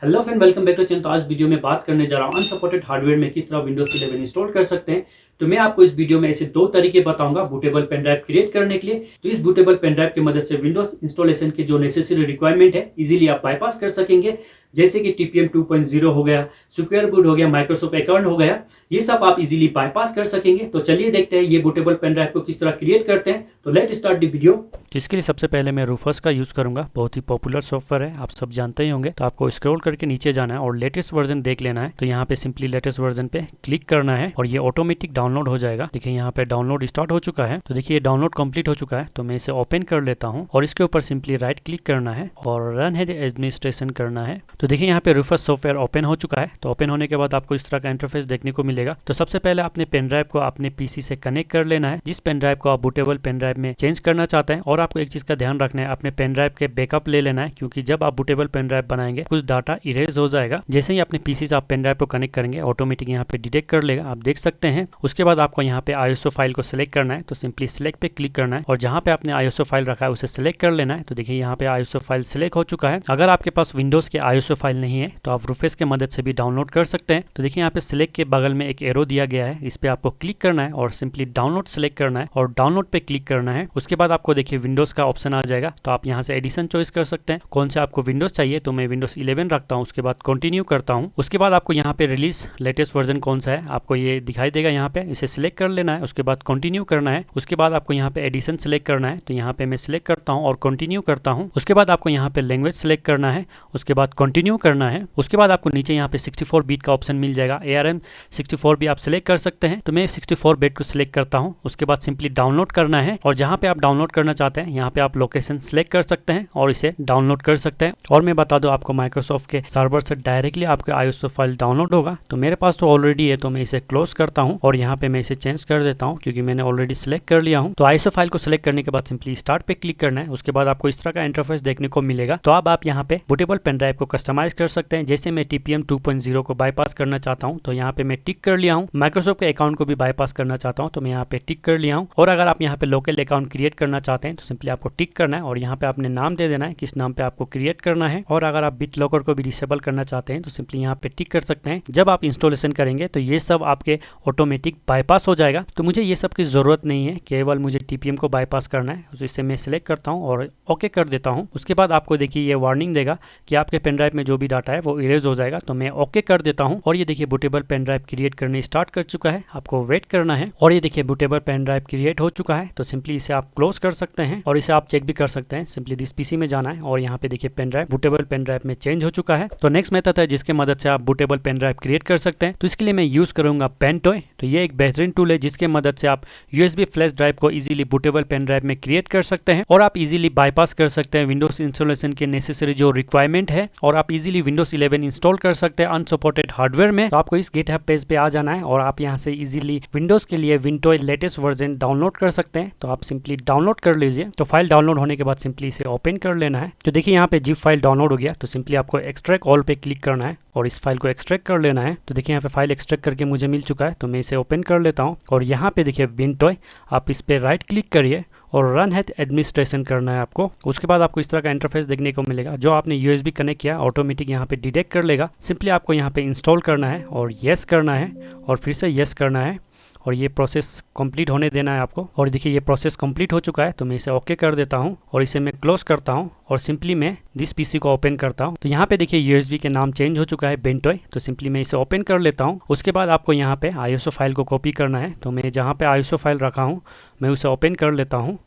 Hello friend, welcome back to channel. तो आज video में बात करने जा रहा हूँ अनसपोर्टेड हार्डवेयर में किस तरह विंडोज 11 इंस्टॉल कर सकते हैं। तो मैं आपको इस वीडियो में ऐसे दो तरीके बताऊंगा बूटेबल पेन ड्राइव क्रिएट करने के लिए। तो इस बूटेबल पेन ड्राइव की मदद से विंडोज इंस्टॉलेशन के जो नेसेसरी रिक्वायरमेंट है इजीली आप बाईपास कर सकेंगे, जैसे कि TPM 2.0 हो गया, सिक्योर बूट हो गया, माइक्रोसॉफ्ट अकाउंट हो गया, ये सब आप इजीली बाईपास कर सकेंगे। तो चलिए देखते हैं ये बूटेबल पेन ड्राइव को किस तरह क्रिएट करते हैं। तो लेट स्टार्ट द वीडियो। तो इसके लिए सबसे पहले मैं रूफस का यूज़ करूंगा। बहुत ही पॉपुलर सॉफ्टवेयर है, आप सब जानते ही होंगे। तो आपको स्क्रॉल करके नीचे जाना है और लेटेस्ट वर्जन देख लेना है। तो यहाँ पे सिंपली लेटेस्ट वर्जन पे क्लिक करना है और ये ऑटोमेटिक डाउनलोड हो जाएगा। देखिए यहाँ पे डाउनलोड स्टार्ट हो चुका है। तो देखिए ये डाउनलोड कंप्लीट हो चुका है। तो मैं इसे ओपन कर लेता हूँ और इसके ऊपर सिंपली राइट क्लिक करना है और रन है एडमिनिस्ट्रेशन करना है। तो देखिए यहाँ पे रूफस सॉफ्टवेयर ओपन हो चुका है। तो ओपन होने के बाद आपको इस तरह का इंटरफेस देखने को मिलेगा। तो सबसे पहले अपने पेन ड्राइव को अपने पीसी से कनेक्ट कर लेना है, जिस पेन ड्राइव को आप बूटेबल पेन ड्राइव में चेंज करना चाहते हैं। और आपको एक चीज का ध्यान रखना है, अपने पेन ड्राइव के बैकअप ले लेना है, क्योंकि जब आप बूटेबल पेन ड्राइव बनाएंगे कुछ डाटा इरेज हो जाएगा। जैसे ही अपने पीसी से आप पेन ड्राइव को कनेक्ट करेंगे ऑटोमेटिक यहाँ पे डिटेक्ट कर लेगा, आप देख सकते हैं। उसके बाद आपको यहाँ पे ISO फाइल को सिलेक्ट करना है। तो सिंपली सिलेक्ट पे क्लिक करना है और जहाँ पे आपने ISO फाइल रखा है उसे सिलेक्ट कर लेना है। तो देखिए यहाँ पे ISO फाइल सिलेक्ट हो चुका है। अगर आपके पास विंडोज के ISO फाइल नहीं है तो आप रूफेस के मदद से भी डाउनलोड कर सकते हैं। तो देखिए यहाँ पे सिलेक्ट के बगल में एक एरो दिया गया है, इस पे आपको क्लिक करना है और सिंपली डाउनलोड सिलेक्ट करना है और डाउनलोड पे क्लिक करना है। उसके बाद आपको देखिए विंडोज का ऑप्शन आ जाएगा। तो आप यहाँ से एडिशन चॉइस कर सकते हैं, कौन से आपको विंडोज चाहिए। तो मैं विंडोज 11 रखता हूँ। उसके बाद कंटिन्यू करता हूँ। उसके बाद आपको यहाँ पे रिलीज लेटेस्ट वर्जन कौन सा है आपको ये दिखाई देगा, यहाँ पे इसे सिलेक्ट कर लेना है। उसके बाद कंटिन्यू करना है। उसके बाद आपको यहाँ पे एडिशन सिलेक्ट करना है। तो यहाँ पे मैं सिलेक्ट करता हूँ और कंटिन्यू करता हूँ। उसके बाद आपको यहाँ पे लैंग्वेज सिलेक्ट करना है। उसके बाद कंटिन्यू करना है। उसके बाद आपको नीचे यहाँ पे 64 बीट का ऑप्शन मिल जाएगा, ARM 64 भी आप सिलेक्ट कर सकते हैं। तो मैं 64 बिट को सिलेक्ट करता हूँ। उसके बाद सिंपली डाउनलोड करना है और जहाँ पे आप डाउनलोड करना चाहते हैं यहाँ पे आप लोकेशन सिलेक्ट कर सकते हैं और इसे डाउनलोड कर सकते हैं। और मैं बता दूं आपको माइक्रोसॉफ्ट के सर्वर से डायरेक्टली आपके ISO फाइल डाउनलोड होगा। तो मेरे पास तो ऑलरेडी है, तो मैं इसे क्लोज करता हूँ और यहाँ पे मैं इसे चेंज कर देता हूँ क्योंकि मैंने ऑलरेडी सिलेक्ट कर लिया हूँ। तो ISO फाइल को सिलेक्ट करने के बाद सिंपली स्टार्ट पे क्लिक करना है। उसके बाद आपको इस तरह का इंटरफेस देखने को मिलेगा। तो अब आप यहाँ पे बूटेबल पेन ड्राइव को कस्टमाइज कर सकते हैं। जैसे मैं TPM 2.0 को बाईपास करना चाहता हूँ तो यहाँ पे मैं टिक कर लिया हूँ। माइक्रोसॉफ्ट के अकाउंट को भी बाईपास करना चाहता हूँ तो मैं यहाँ पे टिक कर लिया हूँ। और अगर आप यहाँ पे लोकल अकाउंट क्रिएट करना चाहते हैं तो सिंपली आपको टिक करना है और यहाँ पे आपने नाम दे देना है किस नाम पे आपको क्रिएट करना है। और अगर आप बिट लॉकर को भी डिसेबल करना चाहते हैं तो सिंपली यहाँ पे टिक कर सकते हैं। जब आप इंस्टॉलेशन करेंगे तो ये सब आपके ऑटोमेटिक बाईपास हो जाएगा। तो मुझे ये सब की जरूरत नहीं है, केवल मुझे TPM को बाईपास करना है। तो इसे मैं सिलेक्ट करता हूँ और ओके कर देता हूँ। उसके बाद आपको देखिए ये वार्निंग देगा कि आपके पेन ड्राइव में जो भी डाटा है वो इरेज हो जाएगा। तो मैं ओके कर देता हूँ और ये देखिए बूटेबल पेन ड्राइव क्रिएट करने स्टार्ट कर चुका है। आपको वेट करना है और ये देखिए बूटेबल पेन ड्राइव क्रिएट हो चुका है। तो सिंपली इसे आप क्लोज कर सकते हैं और इसे आप चेक भी कर सकते हैं। सिंपली दिस PC में जाना है और यहाँ पे देखिए pen drive bootable pen drive में चेंज हो चुका है। तो नेक्स्ट मेथड है जिसके मदद से आप बूटेबल पेन ड्राइव क्रिएट कर सकते हैं। तो इसके लिए मैं यूज करूंगा पेनटॉय। तो ये एक बेहतरीन टूल है जिसके मदद से आप USB फ्लैश ड्राइव को इजीली बूटेबल पेन ड्राइव में क्रिएट कर सकते हैं और आप इजीली बाईपास कर सकते हैं विंडोज इंस्टॉलेशन के नेसेसरी जो रिक्वायरमेंट है और आप इजीली विंडोज 11 इंस्टॉल कर सकते हैं अनसपोर्टेड हार्डवेयर में। तो आपको इस GitHub पेज पे आ जाना है और आप यहाँ से इजीली विंडोज के लिए विंटॉय लेटेस्ट वर्जन डाउनलोड कर सकते हैं। तो आप सिंपली डाउनलोड कर लीजिए। तो फाइल डाउनलोड होने के बाद सिंपली इसे ओपन कर लेना है। तो देखिए यहाँ पे जिप फाइल डाउनलोड हो गया। तो सिंपली आपको एक्सट्रैक्ट ऑल पे क्लिक करना है और इस फाइल को एक्सट्रैक्ट कर लेना है। तो देखिए यहाँ पे फाइल एक्सट्रैक्ट करके मुझे मिल चुका है। तो मैं इसे ओपन कर लेता हूँ और यहाँ पे देखिए विंटॉय, आप इस पे राइट क्लिक करिए और रन है एडमिनिस्ट्रेशन करना है आपको। उसके बाद आपको इस तरह का इंटरफेस देखने को मिलेगा। जो आपने USB कनेक्ट किया ऑटोमेटिक यहाँ पे डिटेक्ट कर लेगा। सिंपली आपको यहाँ पे इंस्टॉल करना है और येस करना है और फिर से येस करना है और ये प्रोसेस कंप्लीट होने देना है आपको। और देखिए ये प्रोसेस कंप्लीट हो चुका है। तो मैं इसे ओके कर देता हूँ और इसे मैं क्लोज करता हूँ और सिंपली मैं दिस PC को ओपन करता हूँ। तो यहाँ पे देखिए USB के नाम चेंज हो चुका है बेंटॉय। तो सिंपली मैं इसे ओपन कर लेता हूँ। उसके बाद आपको यहाँ पे ISO फाइल को कॉपी करना है। तो मैं जहाँ पे ISO फाइल रखा हूँ मैं उसे ओपन कर लेता हूँ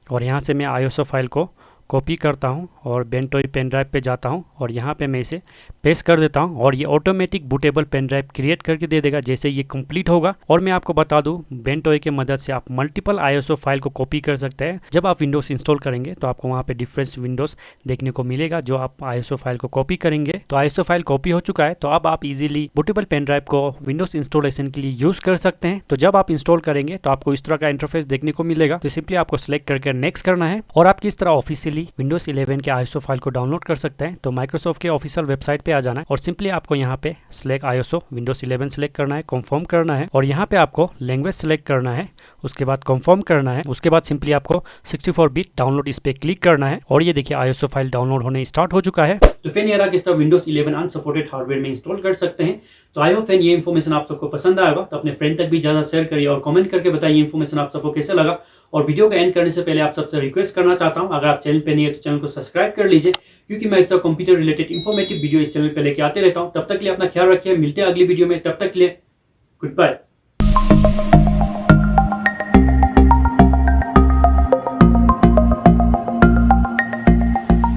और यहाँ से मैं ISO फाइल को कॉपी करता हूँ और बेंटॉय पेन ड्राइव पे जाता हूँ और यहाँ पे मैं इसे पेस्ट कर देता हूँ और ये automatic bootable pen drive create करके दे देगा जैसे ये कंप्लीट होगा। और मैं आपको बता दूँ बेंटॉय के मदद से आप मल्टीपल ISO फाइल को कॉपी कर सकते हैं। जब आप विंडोज इंस्टॉल करेंगे तो आपको वहाँ पे डिफरेंट विंडोज देखने को मिलेगा जो आप ISO फाइल को कॉपी करेंगे। तो ISO फाइल कॉपी हो चुका है। तो अब आप इजीली बूटेबल पेन ड्राइव को विंडोज इंस्टॉलेशन के लिए यूज कर सकते हैं। तो जब आप इंस्टॉल करेंगे तो आपको इस तरह का इंटरफेस देखने को मिलेगा। तो सिंपली आपको सिलेक्ट करके नेक्स्ट करना है और आप किस तरह ऑफिशियली इजीली विंडोज 11 के आईएसओ फाइल को डाउनलोड कर सकते हैं। तो माइक्रोसॉफ्ट के ऑफिशियल वेबसाइट पे आ जाना है और सिंपली आपको यहाँ पे सिलेक्ट आईएसओ विंडोज 11 सिलेक्ट करना है, कंफर्म करना है और यहाँ पे आपको लैंग्वेज सिलेक्ट करना है, उसके बाद कंफर्म करना है। उसके बाद सिंपली आपको 64 बिट डाउनलोड इस पे क्लिक करना है और ये देखिए आईएसओ फाइल डाउनलोड होने स्टार्ट हो चुका है। तो फैन ये रहा किस तरह विंडोज 11 अनसपोर्टेड हार्डवेयर में इंस्टॉल कर सकते हैं। तो आई होप फैन ये इन्फॉर्मेशन आप सबको पसंद आएगा, तो अपने फ्रेंड तक भी ज्यादा शेयर करिए और कमेंट करके बताइए इन्फॉर्मेशन आप सबको कैसे लगा। और वीडियो को एंड करने से पहले आप सबसे रिक्वेस्ट करना चाहता हूं, अगर आप चैनल पे नहीं है तो चैनल को सब्सक्राइब कर लीजिए, क्योंकि मैं इस तरह कंप्यूटर रिलेटेड इन्फॉर्मेटिव वीडियो इस चैनल पे लेके आते रहता हूं। तब तक के लिए अपना ख्याल रखिए, मिलते हैं अगली वीडियो में, तब तक के लिए गुड बाय।